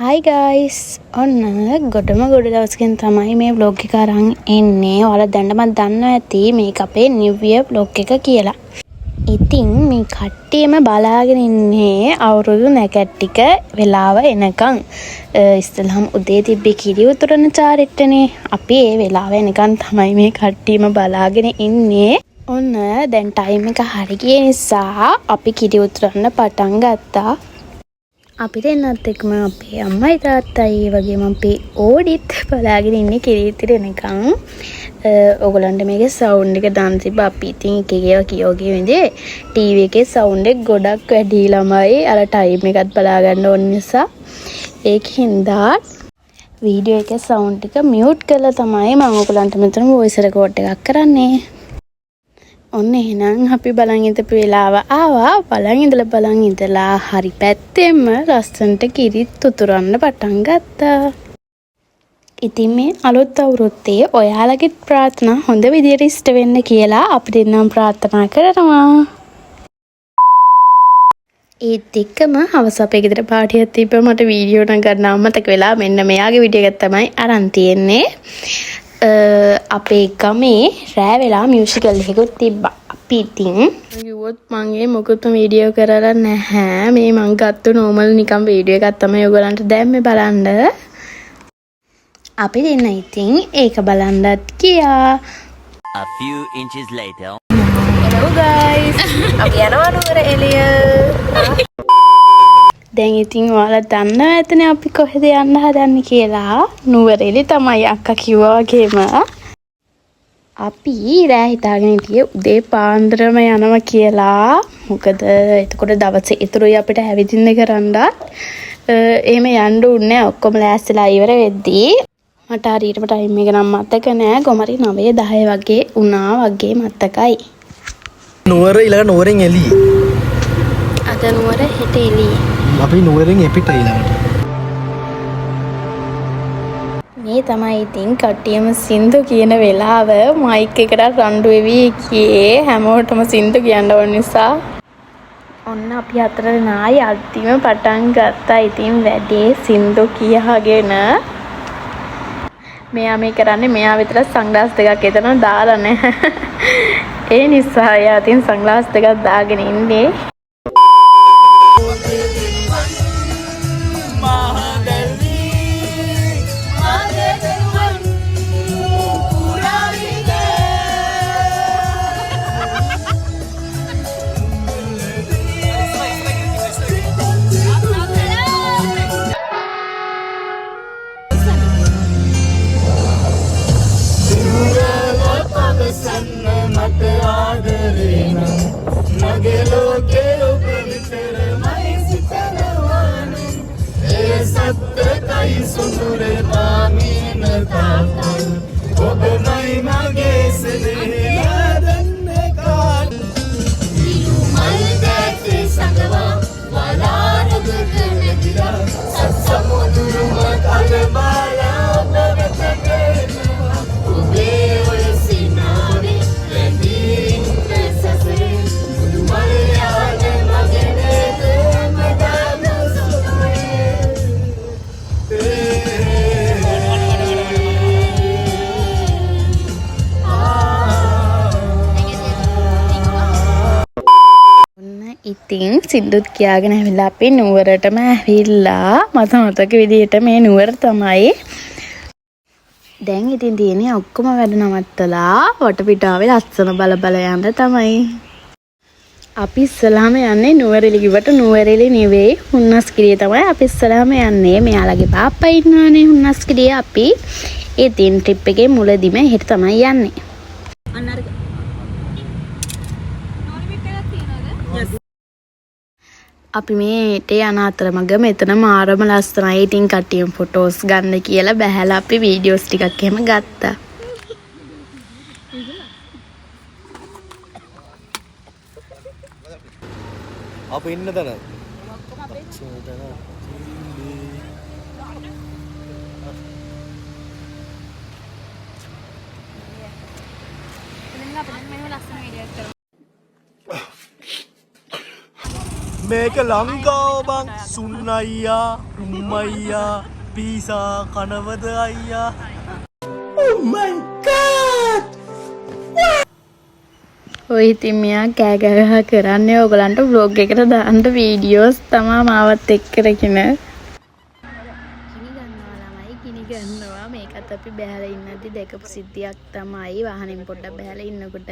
Hi guys, ඔන්න ගොඩම ගොඩ දවසකින් තමයි මේ vlog එක අරන් එන්නේ. ඔයාලා දැන්නමත් දන්නවා ඇති මේක අපේ new year vlog එක කියලා. ඉතින් මේ කට්ටියම බලාගෙන ඉන්නේ අවුරුදු නැකත් ටික වෙලාව එනකන්. ඉස්සෙල්ලාම උදේ තිබ්බේ කිරි උතුරන චාරිට්ටනේ. අපි ඒ වෙලාව එනකන් තමයි මේ කට්ටියම බලාගෙන ඉන්නේ. ඔන්න දැන් ටයිම් එක හරි ගිය නිසා අපි කිරි උතුරන්න පටන් ගත්තා. අපි දෙන්නත් එක්කම අපේ අම්මයි තාත්තයි වගේම අපේ ඕඩිත් බලාගෙන ඉන්නේ කිරි ඉතිර එනකන්. ඔයගලන්ට මේකේ සවුන්ඩ් එක දාන්න තිබ්බා. අපි ඉතින් එක එකව කියෝගේ විදිහේ ටීවී එකේ සවුන්ඩ් එක ගොඩක් වැඩි ළමයි අර ටයිම් එකත් බලා ගන්න ඕන නිසා ඒකින්ද වීඩියෝ එකේ සවුන්ඩ් එක මියුට් කරලා තමයි මම ඔයගලන්ට මෙතන වොයිස් රෙකෝඩ් එකක් කරන්නේ. ඔන්න එහෙනම් අපි බලන් ඉඳපු වෙලාව ආවා. බලන් ඉඳලා හරි පැත්තෙම ලස්සනට කිරිත් උතුරන්න පටන් ගත්තා. ඉතින් මේ අලුත් අවුරුද්දේ ඔයාලගේ ප්‍රාර්ථනා හොඳ විදියට ඉෂ්ට වෙන්න කියලා අපි දෙන්නම් ප්‍රාර්ථනා කරනවා. ඒත් එක්කම හවස අපේ ගෙදර පාටියක් තිබ්බා. මට වීඩියෝ නම් ගන්න අමතක වෙලා මෙන්න මෙයාගේ වීඩියෝ එකක් තමයි අරන් තියෙන්නේ. අපේ ගමේ රෑ වෙලා මියුසිකල් එකකුත් තිබ්බා. අපි ඉතින් කිව්වොත් මගේ මොකද වීඩියෝ කරලා නැහැ. මේ මං ගත්ත නෝමල් නිකන් වීඩියෝ එකක් තමයි ඔයගලන්ට දැම්මේ බලන්න. අපි දෙන්න ඉතින් ඒක බලන්නත් ගියා. A few inches later. Hello guys. අපි යනවා නුවර එළිය. දැන් ඉතින් ඔයාලා දන්නවා ඇතනේ අපි කොහෙද යන්න හදන්නේ කියලා. නුවර එළිය තමයි අක්කා කිව්වා වගේම. අපි රෑ හිතාගෙන හිටියේ උදේ පාන්දරම යනවා කියලා. මොකද එතකොට දවසේ ඉතුරුයි අපිට හැවිදින්න කරන්නත්. එහෙම යන්න උන්නේ ඔක්කොම ලෑස්තිලා ඉවර වෙද්දී මට හරියටම ටයිම් එක නම් මතක නෑ. කොමරි 9:10 වගේ වුණා වගේ මතකයි. නුවර ඊළඟ නුවරෙන් එළිය. අද නුවර හෙට එළිය. අපි නුවරෙන් එපිට ඊළඟට. මේ තමයි ඉතින් කට්ටියම සින්දු කියන වෙලාව. මයික් එකට රණ්ඩු වෙවි කියේ හැමෝටම සින්දු කියන්න ඕන නිසා. ඔන්න අපි අතර නායි අන්තිම පටන් ගත්තා. ඉතින් වැඩේ සින්දු කියහගෙන මෙයා මේ කරන්නේ මෙයා විතර සන්ග්ලාස් දෙකක් එතන දාලා නැහැ. ඒ නිසා එයා ඉතින් සන්ග්ලාස් දෙකක් දාගෙන ඉන්නේ. ඉතින් සින්දුත් කියාගෙන ඇවිල්ලා අපි නුවරටම ඇවිල්ලා මතක විදිහට මේ නුවර තමයි. දැන් ඉතින් තියෙන්නේ ඔක්කොම වැඩ නවත්තලා වටපිටාවේ ලස්සන බල යන්න තමයි. අපි ඉස්සලාම යන්නේ නුවරඑළිය කිව්වට නුවරඑළිය නෙවෙයි හුන්නස්ගිරිය තමයි අපි ඉස්සලාම යන්නේ. මෙයාලගේ බාප්පා ඉන්නවනේ හුන්නස්ගිරිය. අපි ඒ දින ට්‍රිප් එකේ මුලදිම එහෙට තමයි යන්නේ. අපි මේට යන අතරමඟ මෙතන මාරම ලස්සනයි. ඉතින් කට්ටියම ෆොටෝස් ගන්න කියලා බැහැලා අපි වීඩියෝස් ටිකක් එහෙම ගත්තා. අප ඉන්න තැන මේක ලංකාව බං සුන් අයියා උම්මයියා පීසා කනවද අයියා ඔය ඉතින් මෙයා කෑ ගහ කරන්නේ ඕගලන්ට vlog එකට දාන්න වීඩියෝස් තමා මාවත් එක්ක රකින්න. ගිනි ගන්නවා මේකත් අපි බැහැලා ඉන්නදී දැකපු සිද්ධියක් තමයි. වාහනෙන් පොඩ්ඩක් බැහැලා ඉන්නකොට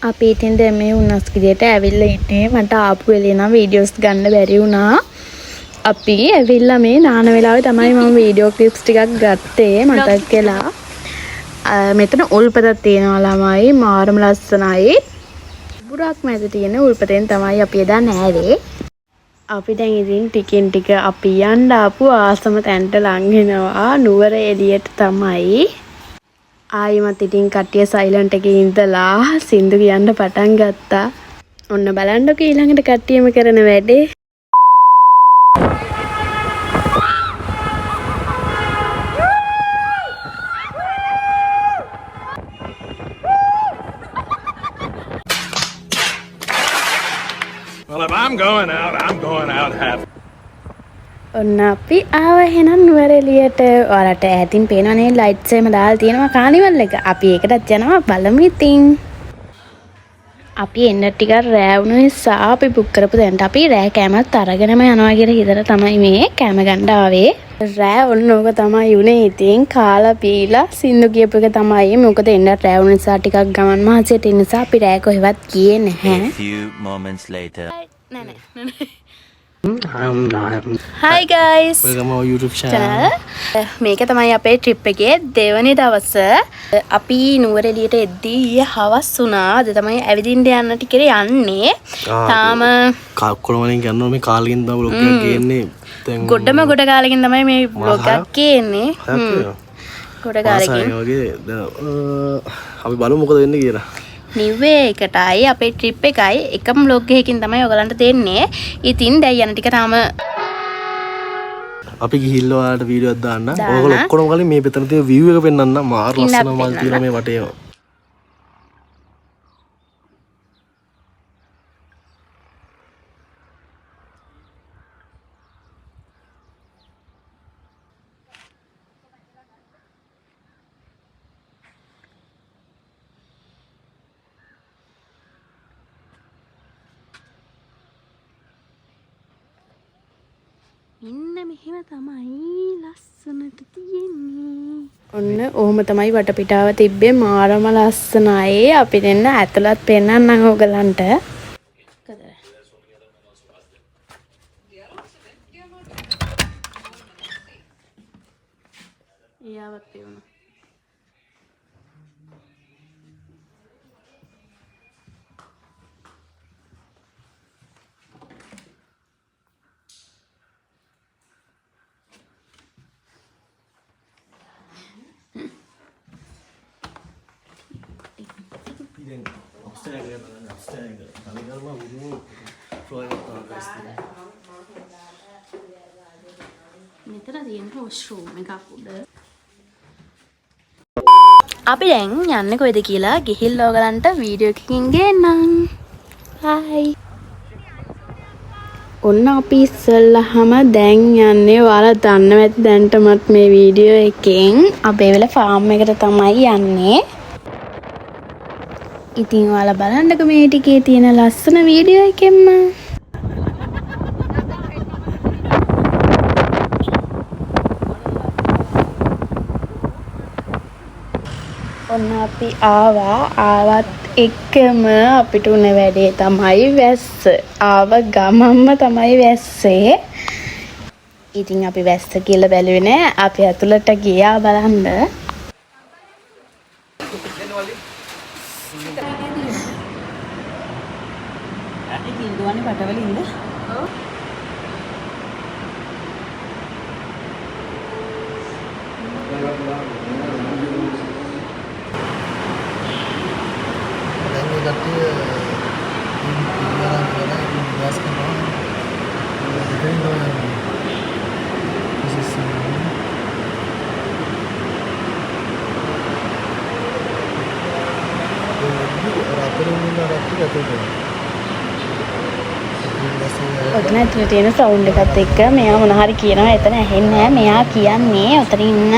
අපි ඉතින් දැන් මේ හුන්නස්ගිරියට ඇවිල්ලා ඉන්නේ. මට ආපු වෙලේ නම් වීඩියෝස් ගන්න බැරි වුණා. අපි ඇවිල්ලා මේ නාන වෙලාවේ තමයි මම වීඩියෝ ක්ලිප්ස් ටිකක් ගත්තේ. මතක් කළා. මෙතන උල්පතක් තියෙනවා ළමයි මාරම ලස්සනයි. බුරක් මැද තියෙන උල්පතෙන් තමයි අපි එදා නෑවේ. අපි දැන් ඉතින් ටිකෙන් ටික අපි යන්න ආපු ආසම තැනට ලං වෙනවා. නුවරඑළියට තමයි. ආයිමත් ඉතින් කට්ටිය සයිලන්ට් එකේ ඉඳලා සින්දු කියන්න පටන් ගත්තා. ඔන්න බලන්නකෝ ඊළඟට කට්ටියම කරන වැඩේ. Well, if I'm going out happy. ඔන්න අපි ආව එහෙනම් නුවරඑළියට. ඔයාලට ඈතින් පේනවනේ ලයිට්ස් එහෙම දාලා තියෙනවා කානිවල් එක. අපි ඒකටත් යනවා බලමු ඉතින්. අපි එන්න ටිකක් රෑ වුණ නිසා අපි බුක් කරපු තැනට අපි රෑ කෑමත් අරගෙනම යනවා කියලා හිතලා තමයි මේ කෑම ගන්න ආවේ. රෑ ඔන්න ඕක තමයි උනේ. ඉතින් කාලා පීලා සින්දු කියපු එක තමයි. මොකද එන්න රෑ වුණ නිසා ටිකක් ගමන් මහසෙට ඉන්න නිසා අපි රෑ කොහෙවත් ගියේ නැහැ. A few moments later. Hi guys. welcome our YouTube channel. මේක තමයි අපේ ට්‍රිප් එකේ දෙවැනි දවස. අපි නුවරඑළියට එද්දී ඊයේ හවස් වුණා. අද තමයි ඇවිදින්න යන්න ටිකේ යන්නේ. තාම කොළඹ වලින් යනවා මේ කාලෙකින් තමයි vlog එකක් ගේන්නේ. දැන් ගොඩම ගොඩ කාලෙකින් තමයි මේ vlog එකක් ගේන්නේ. ගොඩ කාලෙකින්. අපි බලමු මොකද වෙන්නේ කියලා. නිව් එකටයි අපේ ට්‍රිප් එකයි එකම vlog එකකින් තමයි ඔයගලන්ට දෙන්නේ. ඉතින් දැන් යන ටික තාම අපි ගිහිල්ලා ඔයාලට වීඩියෝ එකක් දාන්න. ඔයගොල්ලෝ ඔක්කොම කලින් මේ පැත්තට තියෙන view එක පෙන්වන්න. මාර ලස්සන මල් තියෙනවා මේ වටේම. ඉන්න මෙහෙම තමයි ලස්සනට තියෙන්නේ. ඔන්න ඔහොම තමයි වටපිටාව තිබ්බේ මාරම ලස්සනයි. අපි දෙන්න ඇතුළත් පෙන්නන්නම් ඕගලන්ට. යාවත් පෙවුණා. මෙතන තියෙන වොෂ්රූම් එකක් උඩ. අපි දැන් යන්නේ කොහෙද කියලා ගිහිල්ලා ඔයගලන්ට වීඩියෝ එකකින් ගේන්නම්. හයි. ඔන්න අපි ඉස්සෙල්ලාම දැන් යන්නේ ඔයාලා දන්නවා ඇති දැන්ටමත් මේ වීඩියෝ එකෙන් අපේවල ෆාම් එකට තමයි යන්නේ. ඉතින් ඔයාලා බලන්නකෝ මේ ටිකේ තියෙන ලස්සන වීඩියෝ එකෙන්ම. ඔන්න අපි ආවත් එක්කම අපිට උන වැඩේ තමයි වැස්ස. ආව ගමම්ම තමයි වැස්සේ. ඉතින් අපි වැස්ස කියලා බැලුවේ නෑ. අපි ඇතුළට ගියා බලන්න. ඉන්දුවනේ පටවලින්ද? ඔව්. ඔතන ඇතුලේ තියෙන සවුන්ඩ් එකත් එක්ක මෙයා මොන හරි කියනවා. එතන ඇහෙන්නේ නැහැ. මෙයා කියන්නේ ඔතන ඉන්න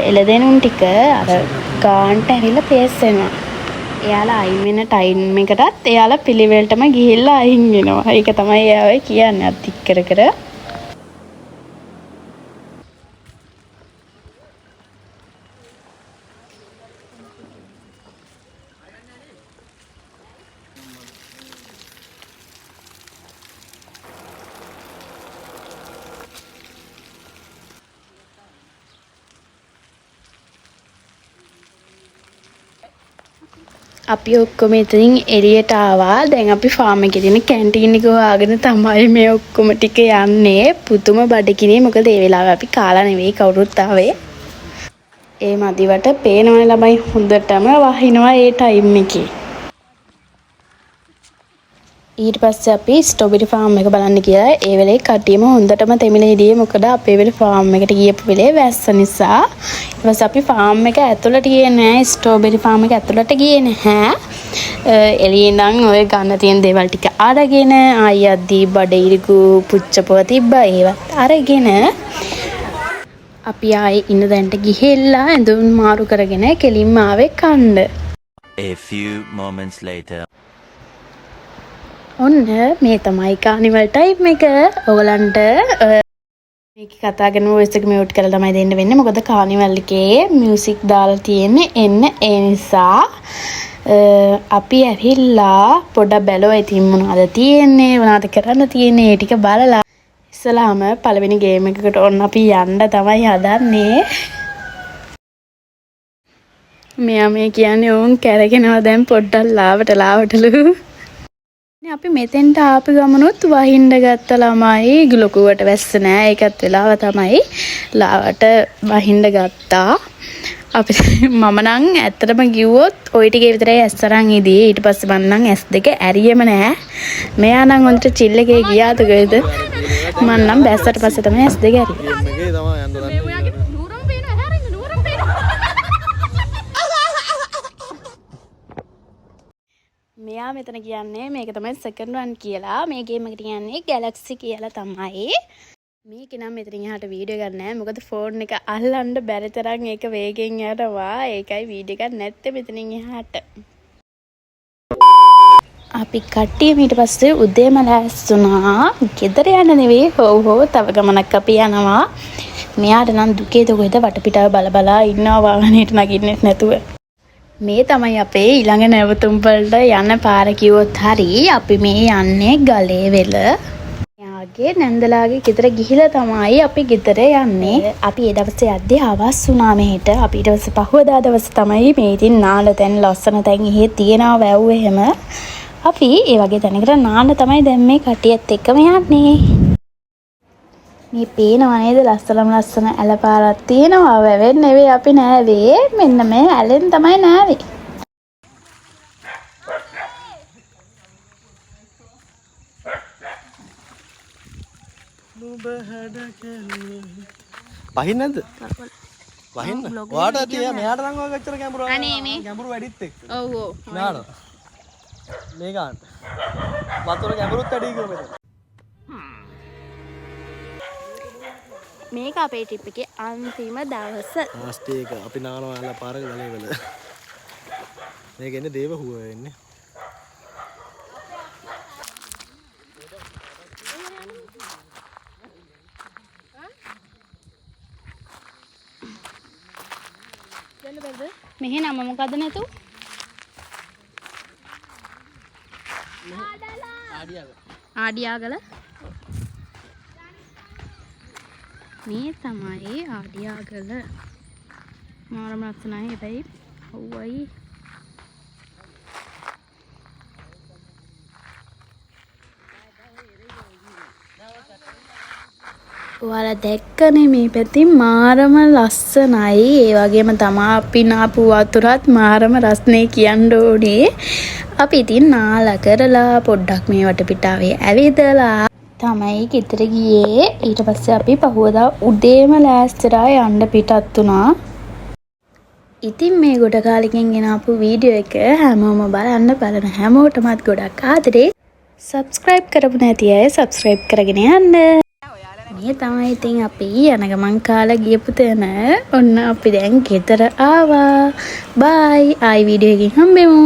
එළදෙනුන් ටික අර ගාන්ට ඇවිල්ලා පේස් වෙනවා. එයාලා අයින් වෙන ටයිම් එකටත් එයාලා පිළිවෙලටම ගිහිල්ලා අයින් වෙනවා. ඒක තමයි එයා ඔය කියන්නේ අතික් කර කර. අපි ඔක්කොම ඉතින් එළියට ආවා. දැන් අපි ෆාම් එකේ තියෙන කැන්ටීන් එක හොයාගෙන තමයි මේ ඔක්කොම ටික යන්නේ. පුදුම බඩගිනේ. මොකද ඒ වෙලාවේ අපි කාලා නෙවෙයි කවුරුත් ආවේ. ඒ මදිවට පේනවනේ ළමයි හොඳටම වහිනවා ඒ ටයිම් එකේ. ඊට පස්සේ අපි ස්ට්‍රොබෙරි ෆාම් එක බලන්න ගියා. ඒ වෙලේ කට්ටියම හොඳටම තෙමිලා හිටියේ. මොකද අපේ වෙලේ ෆාම් එකට ගියපු වෙලේ වැස්ස නිසා. ඊට පස්සේ අපි ෆාම් එක ඇතුළට ගියේ නෑ. ස්ට්‍රොබෙරි ෆාම් එක ඇතුළට ගියේ නැහැ. එළියේ ඉඳන් ඔය ගන්න තියෙන දේවල් ටික අරගෙන ආයද්දී බඩිරිකු පුච්චපුව තිබ්බා. ඒවත් අරගෙන අපි ආයේ ඉන්න දැන්ට ගිහිල්ලා ඇඳුම් මාරු කරගෙන කෙලින්ම ආවේ කන්න. A few moments later. ඔන්න මේ තමයි කානිවල් ටයිම් එක. ඔයගලන්ට මේක කතා කරන වොයිස් එක මියුට් කරලා තමයි දෙන්න වෙන්නේ. මොකද කානිවල් එකේ මියුසික් දාලා තියෙන්නේ එන්න ඒ නිසා. අපි ඇවිල්ලා පොඩක් බැලුවා ඉතින් මොනවද තියෙන්නේ මොනවද කරන්න තියෙන්නේ ඒ ටික බලලා ඉස්සලාම පළවෙනි ගේම් එකකට ඔන්න අපි යන්න තමයි හදන්නේ. මෙයා මේ කියන්නේ ඕන් කැරගෙනවා දැන් පොඩ්ඩක් ලාවටලු. අපි මෙතෙන්ට ආපු ගමනොත් වහින්න ගත්ත ළමයි ලොකුවට වැස්ස නෑ. ඒකත් වෙලාව තමයි ලාවට වහින්න ගත්තා. අපි මම නම් ඇත්තටම කිව්වොත් ওই ටිකේ විතරයි ඇස් අරන් ඉදී. ඊට පස්සේ මම නම් ඇස් දෙක ඇරියෙම නෑ. මෙයා නම් හොඳට චිල් එකේ ගියාද කොහෙද? මම නම් බැස්සට පස්සේ තමයි ඇස් දෙක ඇරියේ. මෙයා මෙතන කියන්නේ මේක තමයි සෙකන්ඩ් රන් කියලා. මේ ගේම් එකට කියන්නේ ගැලැක්සි කියලා තමයි. මේක නම් මෙතනින් එහාට වීඩියෝ ගන්න නැහැ. මොකද ෆෝන් එක අල්ලන්න බැරි තරම් ඒක වේගෙන් යනවා. ඒකයි වීඩියෝ එකක් නැත්තේ මෙතනින් එහාට. අපි කට්ටිය ඊට පස්සේ උදේම ලෑස්තුණා. ගෙදර යන්න නෙවෙයි හොව් තව ගමනක් අපි යනවා. මෙයාට නම් දුකේද කොහෙද වටපිටාව බලා ඉන්නවා වාහනේට නගින්නෙත් නැතුව. මේ තමයි අපේ ඊළඟ නැවතුම් වලට යන පාර කිව්වොත් හරි. අපි මේ යන්නේ ගලේවෙල. යාගේ නැන්දලාගේ ගෙදර ගිහිලා තමයි අපි ගෙදර යන්නේ. අපි ඒ දවසේ යද්දී හවස් වුණා මෙහෙට. අපි ඊට පස්සේ පහුවදා දවසේ තමයි මේ ඉතින් නාන තැන් ලස්සන තැන් එහෙ තියෙනවා වැව් එහෙම. අපි ඒ වගේ තැනකට නාන තමයි දැන් මේ කටියත් එක්කම යන්නේ. මේ පේනව නේද ලස්සන ඇලපාරක් තියෙනවා. වැවෙන් නෙවෙයි අපි නෑවේ. මෙන්න මේ ඇලෙන් තමයි නෑවේ. වහින්නේ නැද්ද? වහින්න. ඔයාට තියා මෙයාට නම් ඔය ගච්චර කැමරු කැමරු වැඩිත් එක්ක. ඔව් ඔව්. නාන. මේ ගන්න. වතුර කැමරුත් වැඩි කිව්ව මෙතන. මේක අපේ ට්‍රිප් එකේ අන්තිම දවස. ලාස්ට් එක අපි නානවා ඇල පාර ගලේවල. මේක එන්නේ දේව හුව වෙන්නේ. යන්න බැලුද? මෙහි නම මොකද නැතු? ආඩියාගල. මේ තමයි ආඩියාගල. මාරම ලස්සනයි හැබැයි. ඔව්වයි. ඔයාලා දැක්කනේ මේ පැතින් මාරම ලස්සනයි. ඒ වගේම තමා අපි නාපු වතුරත් මාරම රස්නේ කියන්න ඕනේ. අපි ඉතින් නාලා කරලා පොඩ්ඩක් මේ වටපිටාවේ ඇවිදලා තමයි ගෙදර ගියේ. ඊට පස්සේ අපි පහුවදා උදේම ලෑස්තිලා යන්න පිටත් වුණා. ඉතින් මේ ගොඩ කාලෙකින් ගෙන ආපු වීඩියෝ එක හැමෝම බලන්න බලන හැමෝටමත් ගොඩක් ආදරේ. සබ්ස්ක්‍රයිබ් කරපු නැති අය සබ්ස්ක්‍රයිබ් කරගෙන යන්න. මේ තමයි ඉතින් අපි යන ගමන් කාලා ගියපු තැන. ඔන්න අපි දැන් ගෙදර ආවා. බයි. ආයි වීඩියෝ එකකින් හම්බෙමු.